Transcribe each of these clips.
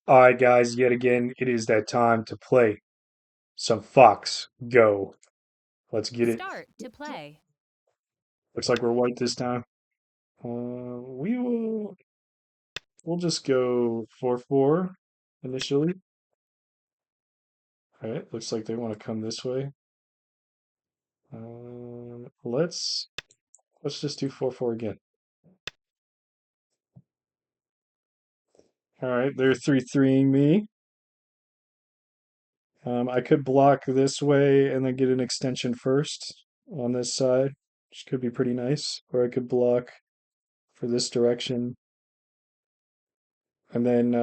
All right, guys, yet again, it is that time to play some Fox Go. Let's get it. Start to play. Looks like we're white this time. We'll just go 4-4 initially. All right, looks like they want to come this way. Let's just do 4-4 again. All right, they're 3-3ing me. I could block this way and then get an extension first on this side, which could be pretty nice. Or I could block for this direction. And then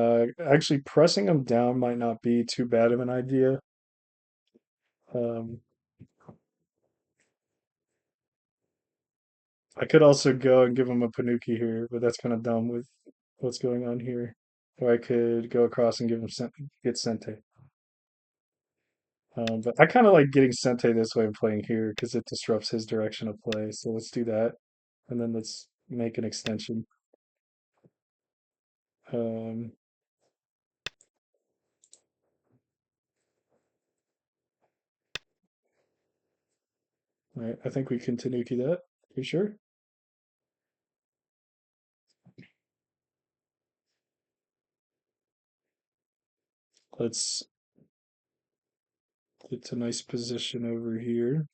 actually pressing them down might not be too bad of an idea. Um, I could also go and give him a Panuki here, but that's kind of dumb with what's going on here. Or I could go across and give him get Sente. But I kind of like getting Sente this way and playing here because it disrupts his direction of play. So let's do that. And then let's make an extension. Um, all right, I think we can Tanuki that. You sure? Let's get to nice position over here.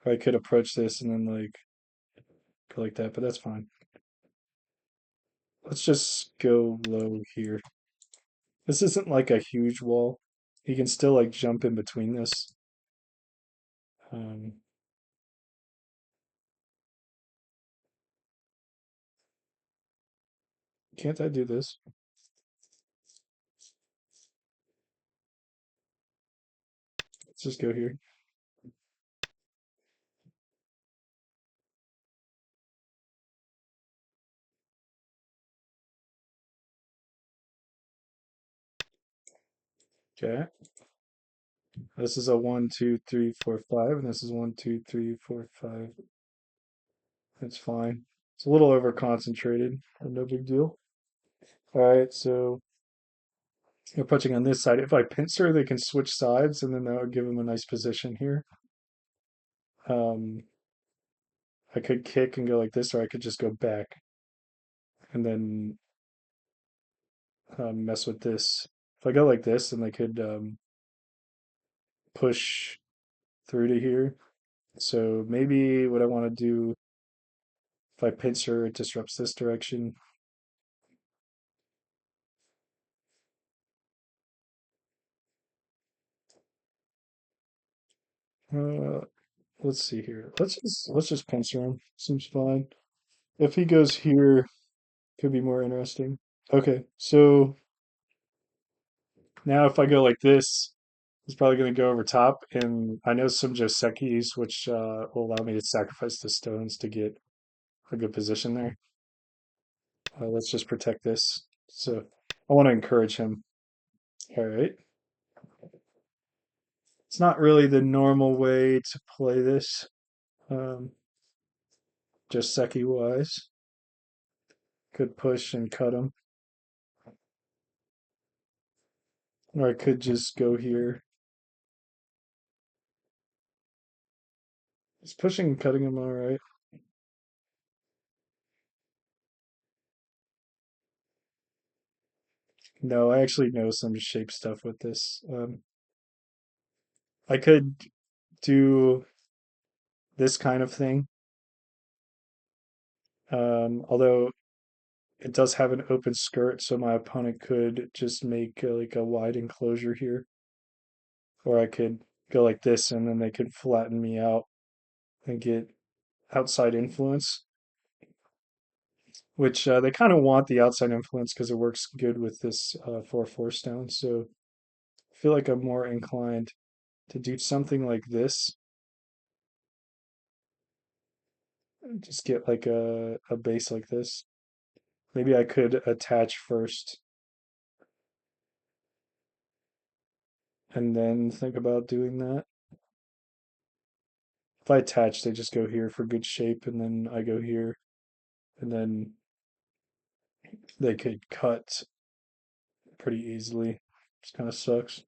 I could approach this and then like go like that, but that's fine. Let's just go low here. This isn't like a huge wall. He can still like jump in between this. Um, can't I do this? Let's just go here. Okay. This is a 1, 2, 3, 4, 5, and this is 1, 2, 3, 4, 5. That's fine. It's a little over concentrated, but no big deal. All right, so you're punching on this side. If I pincer, they can switch sides, and then that would give him a nice position here. Um, I could kick and go like this, or I could just go back and then mess with this. If I go like this, then they could push through to here. So maybe what I want to do, if I pincer, it disrupts this direction. Uh, let's see here. Let's just pincer him. Seems fine. If he goes here, could be more interesting. Okay, so now if I go like this, it's probably going to go over top, and I know some Josekis, which will allow me to sacrifice the stones to get a good position there. Let's just protect this. So I want to encourage him. All right. It's not really the normal way to play this, um, just Seki wise. Could push and cut him. Or I could just go here. Is pushing and cutting him all right? No, I actually know some shape stuff with this. I could do this kind of thing. Although it does have an open skirt, so my opponent could just make like a wide enclosure here. Or I could go like this and then they could flatten me out and get outside influence, which they kind of want the outside influence because it works good with this 4-4 stone. So I feel like I'm more inclined to do something like this. Just get like a base like this. Maybe I could attach first and then think about doing that. If I attach, they just go here for good shape, and then I go here, and then they could cut pretty easily. Just kind of sucks.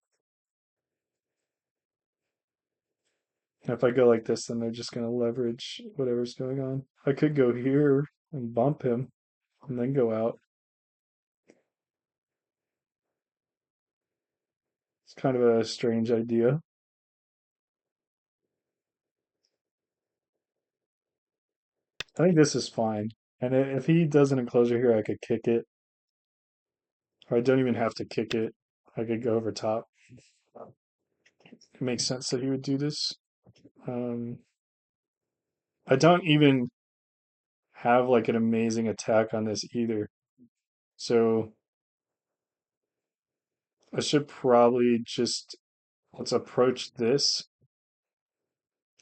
If I go like this, then they're just going to leverage whatever's going on. I could go here and bump him and then go out. It's kind of a strange idea. I think this is fine. And if he does an enclosure here, I could kick it. Or I don't even have to kick it. I could go over top. It makes sense that he would do this. Um, I don't even have like an amazing attack on this either. So I should probably just let's approach this.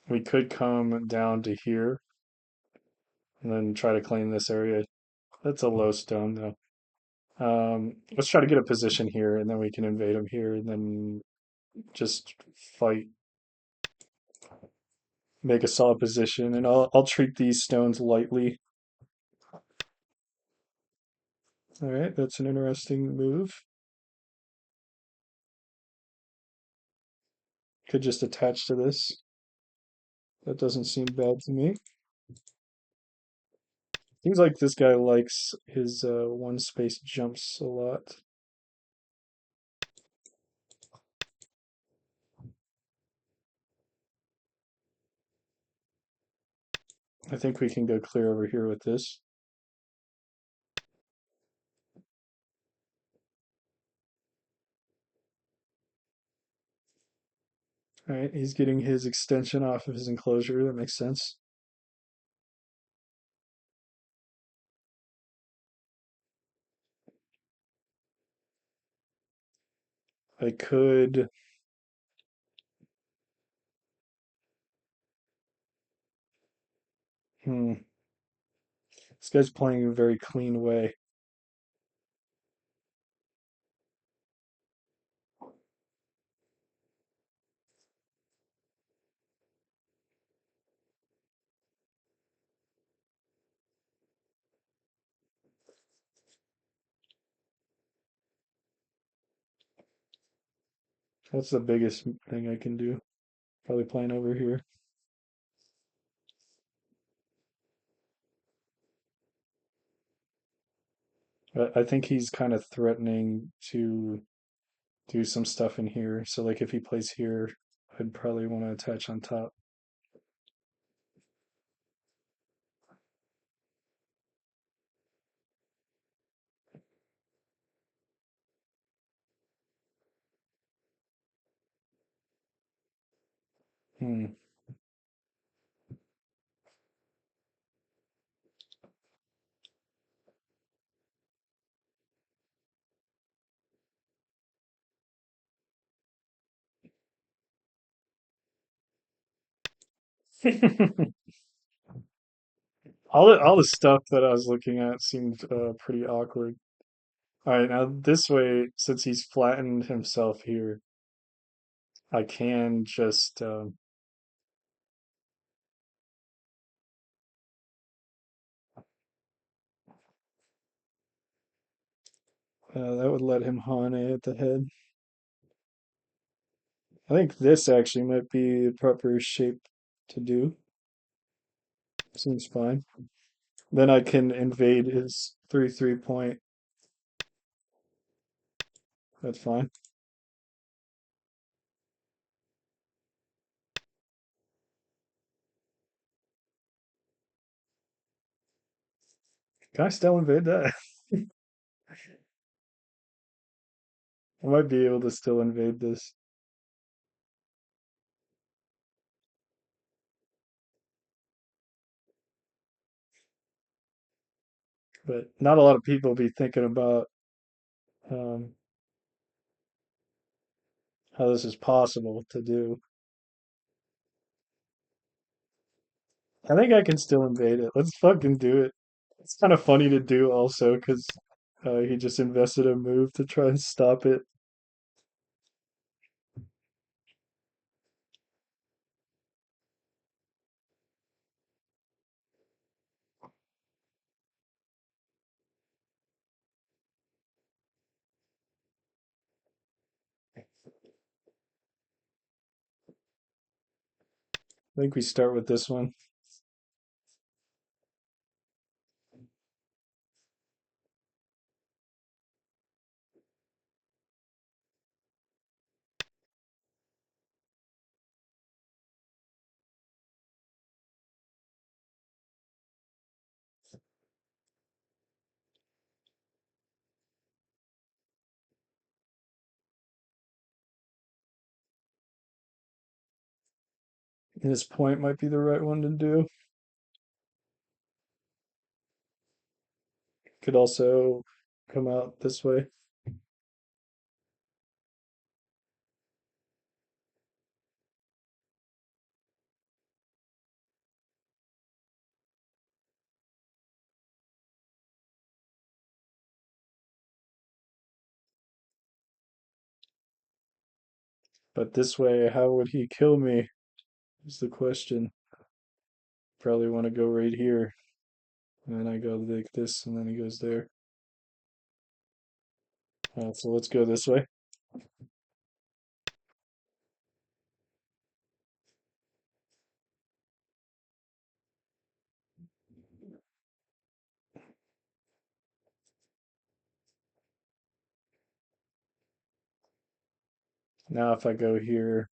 We could come down to here and then try to claim this area. That's a low stone though. Let's try to get a position here and then we can invade them here and then just fight, make a solid position, and I'll treat these stones lightly. All right, that's an interesting move. Could just attach to this. That doesn't seem bad to me. Seems like this guy likes his one space jumps a lot. I think we can go clear over here with this. All right, he's getting his extension off of his enclosure. That makes sense. I could. Hmm. This guy's playing a very clean way. That's the biggest thing I can do. Probably playing over here. But I think he's kind of threatening to do some stuff in here. So like if he plays here, I'd probably want to attach on top. Hmm. All the stuff that I was looking at seemed pretty awkward. All right, now this way, since he's flattened himself here, I can just that would let him Hane at the head. I think this actually might be the proper shape to do. Seems fine. Then I can invade his 3 point. That's fine. Can I still invade that? I might be able to still invade this, but not a lot of people be thinking about um, how this is possible to do. I think I can still invade it. Let's fucking do it. It's kind of funny to do also because he just invested a move to try and stop it. I think we start with this one. This point might be the right one to do. Could also come out this way. But this way, how would he kill me? Is the question. Probably want to go right here. And then I go like this, and then he goes there. So let's go this way. Now if I go here,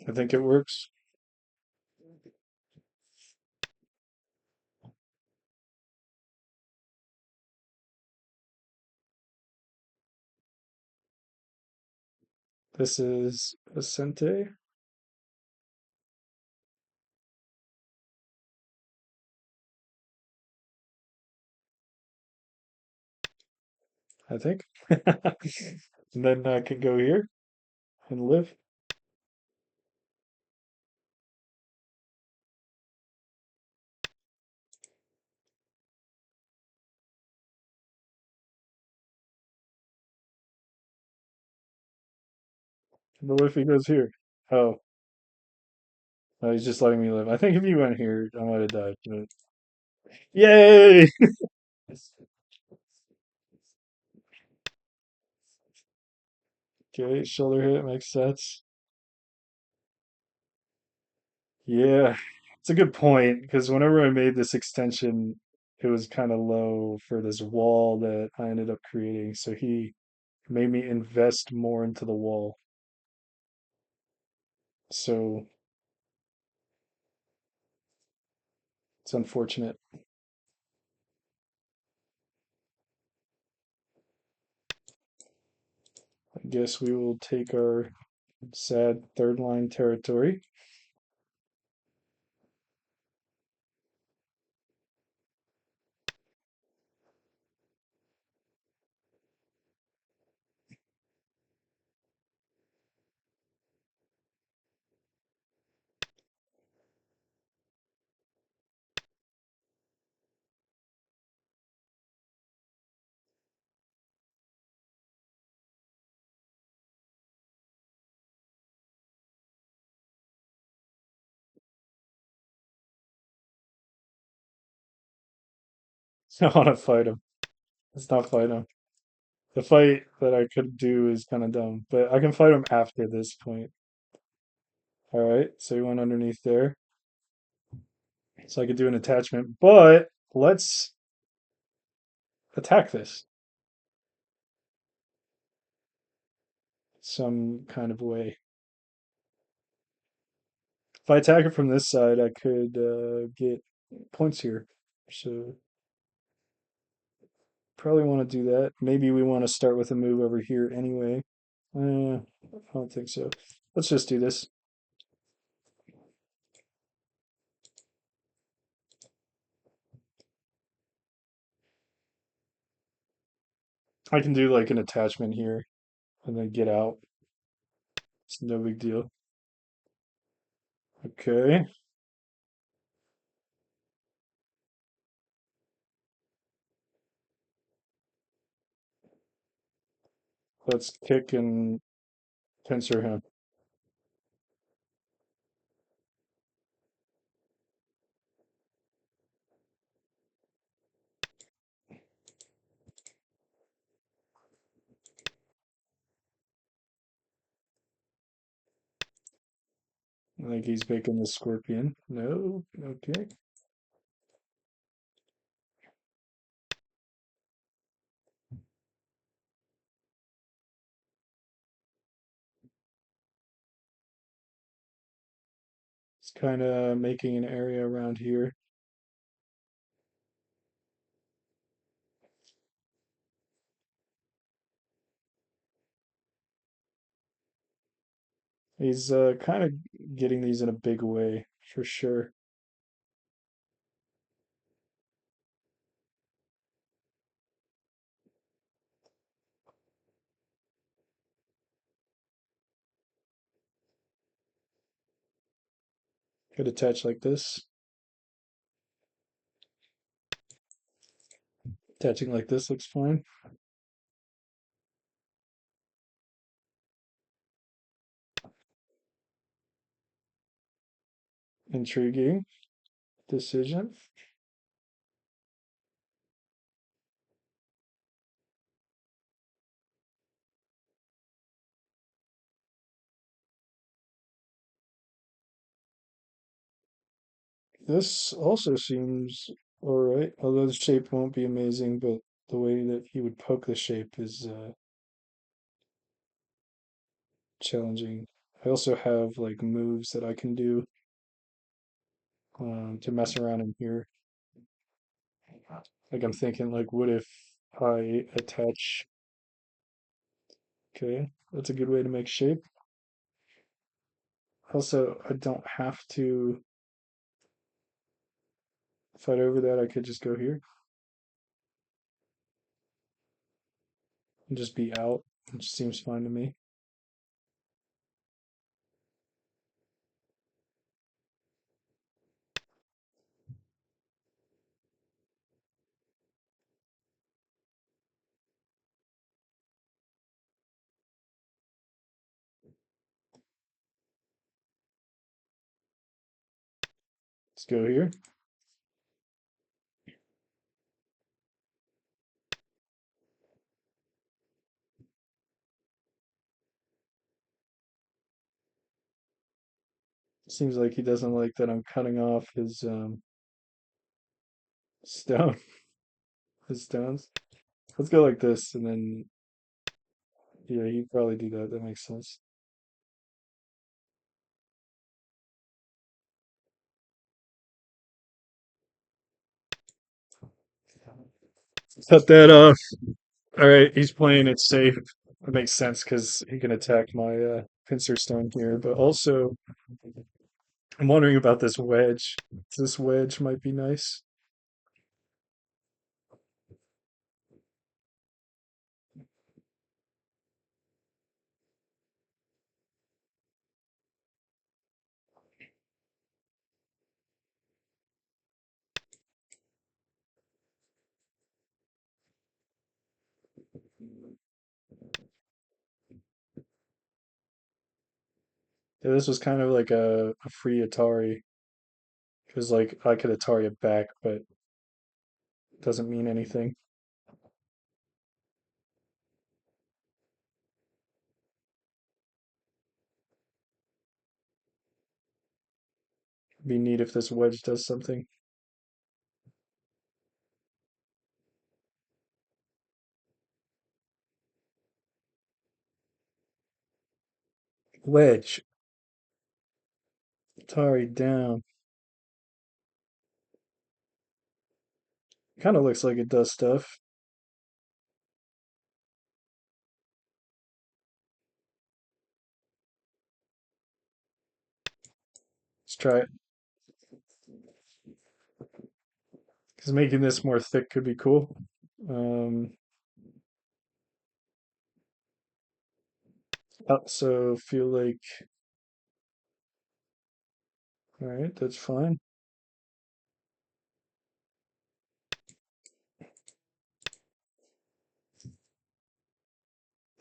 I think it works. This is Ascente, I think. And then I can go here and live. But what if he goes here? Oh, no, he's just letting me live. I think if he went here, I might have died. But yay! Okay, shoulder hit makes sense. Yeah, it's a good point because whenever I made this extension, it was kind of low for this wall that I ended up creating. So he made me invest more into the wall. So it's unfortunate. I guess we will take our sad third line territory. I want to fight him. Let's not fight him. The fight that I could do is kind of dumb, but I can fight him after this point. All right, so he went underneath there. So I could do an attachment, but let's attack this some kind of way. If I attack it from this side, I could get points here. So probably want to do that. Maybe we want to start with a move over here anyway. I don't think so. Let's just do this. I can do like an attachment here and then get out. It's no big deal. Okay, let's kick and pincer him. Like he's making the scorpion. No, okay. It's kind of making an area around here. He's kind of getting these in a big way, for sure. Could attach like this. Attaching like this looks fine. Intriguing decision. This also seems all right, although the shape won't be amazing, but the way that he would poke the shape is challenging. I also have like moves that I can do to mess around in here. Like I'm thinking, like, what if I attach? Okay, that's a good way to make shape. Also, I don't have to fight over that. I could just go here and just be out, which seems fine to me. Let's go here. Seems like he doesn't like that I'm cutting off his stone, his stones. Let's go like this, and then yeah, he'd probably do that. That makes sense. Cut that off. All right, he's playing it safe. It makes sense because he can attack my pincer stone here. But also, I'm wondering about this wedge. This wedge might be nice. Yeah, this was kind of like a free Atari. Because like I could Atari it back, but it doesn't mean anything. It'd be neat if this wedge does something. Wedge. Atari down. Kind of looks like it does stuff. Let's try it. Because making this more thick could be cool. Um, I also feel like, all right, that's fine.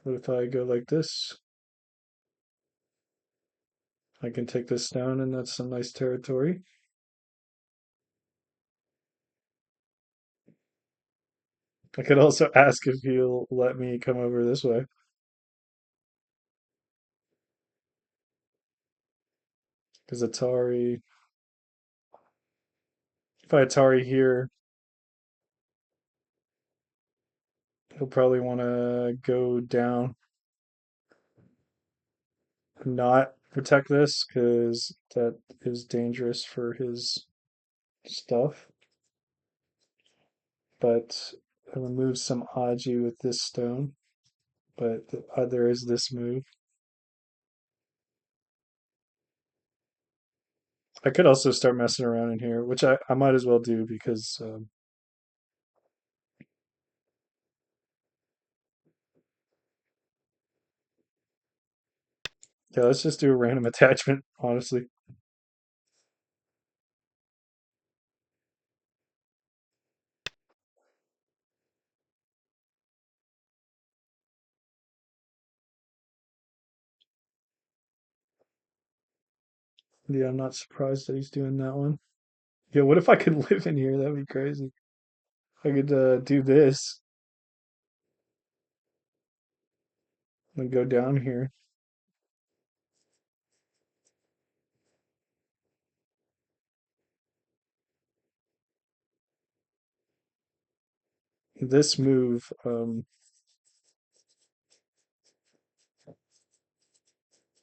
What if I go like this? I can take this down, and that's some nice territory. I could also ask if he'll let me come over this way. Because if I Atari here, he'll probably want to go down and not protect this because that is dangerous for his stuff. But I remove some Aji with this stone. But there is this move. I could also start messing around in here, which I might as well do because yeah, let's just do a random attachment, honestly. Yeah, I'm not surprised that he's doing that one. Yeah, what if I could live in here? That'd be crazy. I could do this and go down here. This move, and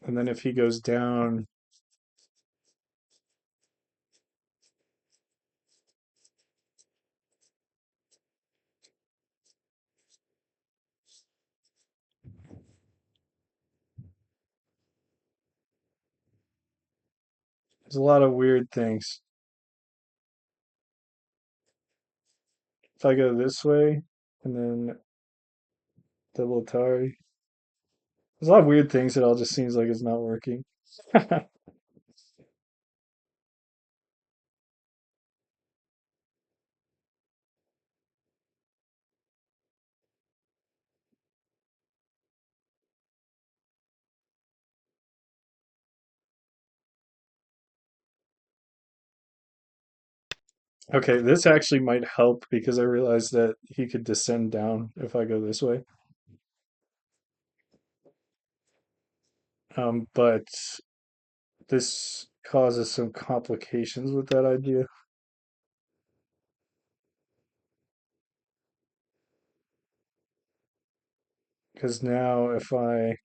then if he goes down, there's a lot of weird things. If I go this way and then double Atari, there's a lot of weird things that all just seems like it's not working. Okay, this actually might help because I realized that he could descend down if I go this way. But this causes some complications with that idea. Because now if I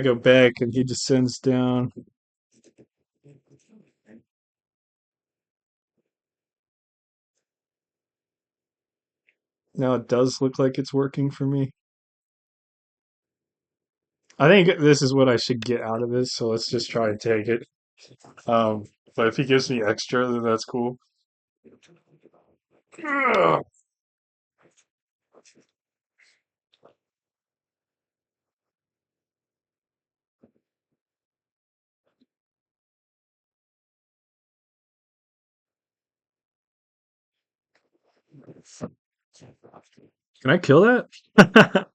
go back and he descends down, now it does look like it's working for me. I think this is what I should get out of this, so let's just try and take it. Um, but if he gives me extra, then that's cool. Ugh. Can I kill that?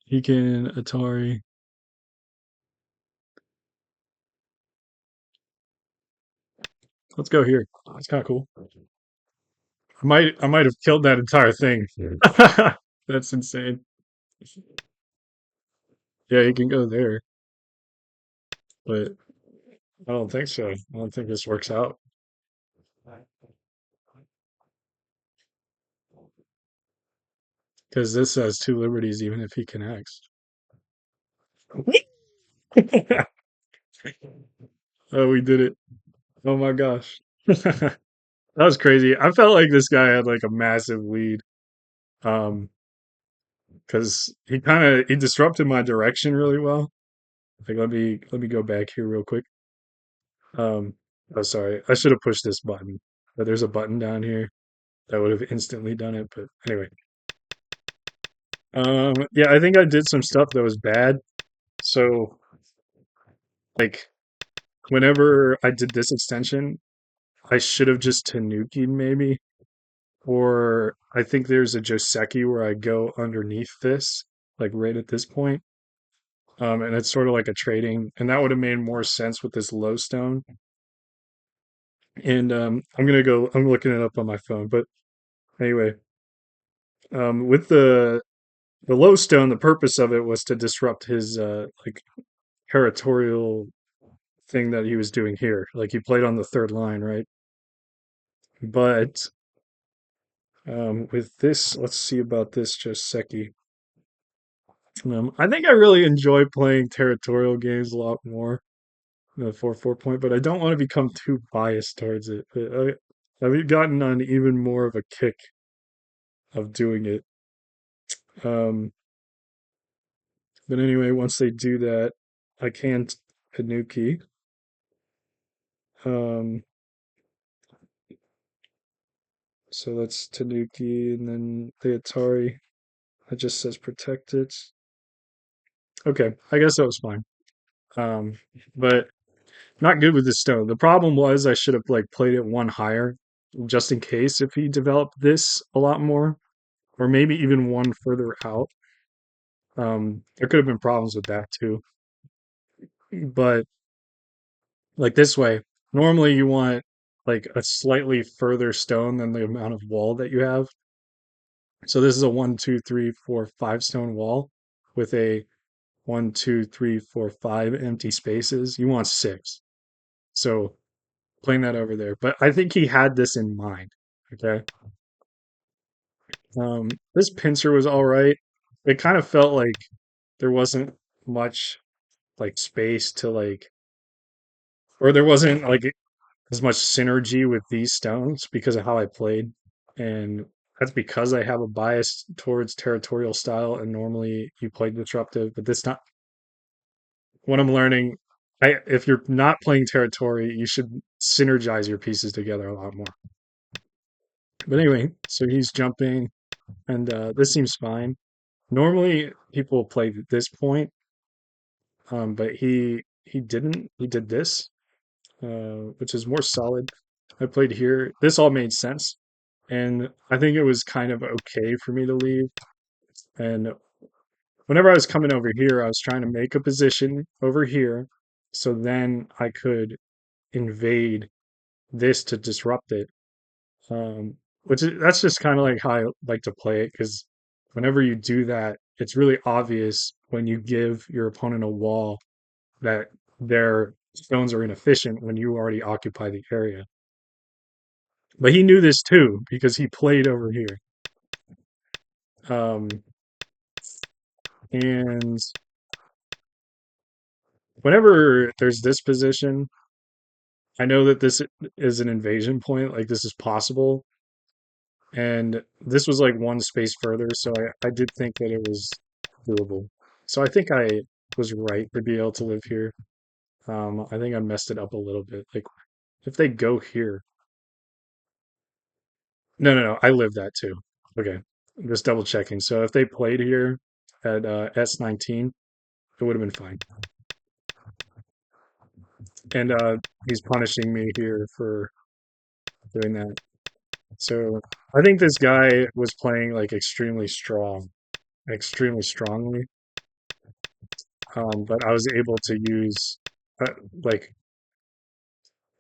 He can Atari. Let's go here. That's kind of cool. I might have killed that entire thing. That's insane. Yeah, he can go there, but I don't think so. I don't think this works out because this has two liberties even if he connects. Oh, we did it. Oh my gosh. That was crazy. I felt like this guy had like a massive lead. Um, because he disrupted my direction really well. Like let me go back here real quick. Um, oh sorry, I should have pushed this button. But there's a button down here that would have instantly done it. But anyway, yeah, I think I did some stuff that was bad. So like whenever I did this extension, I should have just Tanuki'd maybe. Or I think there's a Joseki where I go underneath this, like right at this point. And it's sort of like a trading, and that would have made more sense with this low stone. And I'm looking it up on my phone, but Anyway, with the low stone, the purpose of it was to disrupt his like territorial thing that he was doing here. Like he played on the third line, right? But with this, let's see about this Joseki. I think I really enjoy playing territorial games a lot more than the 4-4 point, but I don't want to become too biased towards it. I've gotten on even more of a kick of doing it. Um, but anyway, once they do that, I can't Tanuki. Um, so that's Tanuki, and then the Atari. It just says protect it. Okay, I guess that was fine. Um, but not good with the stone. The problem was I should have like played it one higher, just in case if he developed this a lot more, or maybe even one further out. There could have been problems with that too. But like this way, normally you want like a slightly further stone than the amount of wall that you have. So this is a 1, 2, 3, 4, 5 stone wall with a 1, 2, 3, 4, 5 empty spaces. You want six. So playing that over there. But I think he had this in mind. Okay. This pincer was all right. It kind of felt like there wasn't much like space to like, or there wasn't like as much synergy with these stones because of how I played. And that's because I have a bias towards territorial style and normally you play disruptive, but this not what I'm learning. If you're not playing territory, you should synergize your pieces together a lot more. But anyway, so he's jumping, and this seems fine. Normally, people play this point, but he didn't. He did this, which is more solid. I played here. This all made sense, and I think it was kind of okay for me to leave. And whenever I was coming over here, I was trying to make a position over here, so then I could invade this to disrupt it. Which is, that's just kind of like how I like to play it because whenever you do that, it's really obvious when you give your opponent a wall that their stones are inefficient when you already occupy the area. But he knew this too because he played over here. Um, and whenever there's this position, I know that this is an invasion point, like this is possible. And this was like one space further, so I did think that it was doable. So I think I was right to be able to live here. I think I messed it up a little bit. Like if they go here, no, I live that too. Okay, I'm just double checking. So if they played here at S19, it would have been fine. And he's punishing me here for doing that. So I think this guy was playing like extremely strongly. But I was able to use uh, like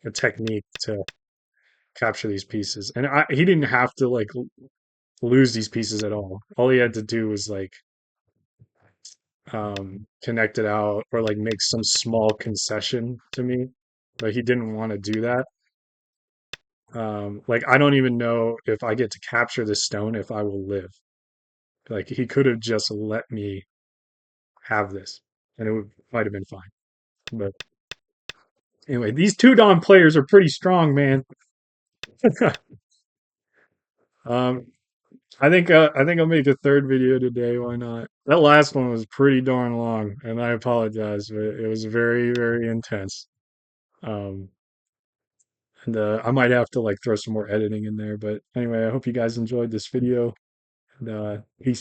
a technique to capture these pieces, and he didn't have to like lose these pieces at all. All he had to do was like connect it out or like make some small concession to me, but he didn't want to do that. Like I don't even know if I get to capture this stone if I will live. Like he could have just let me have this, and it might have been fine. But anyway, these two Don players are pretty strong, man. um, I think I'll make a third video today. Why not? That last one was pretty darn long, and I apologize, but it was very intense. Um, and I might have to like throw some more editing in there. But anyway, I hope you guys enjoyed this video. And peace.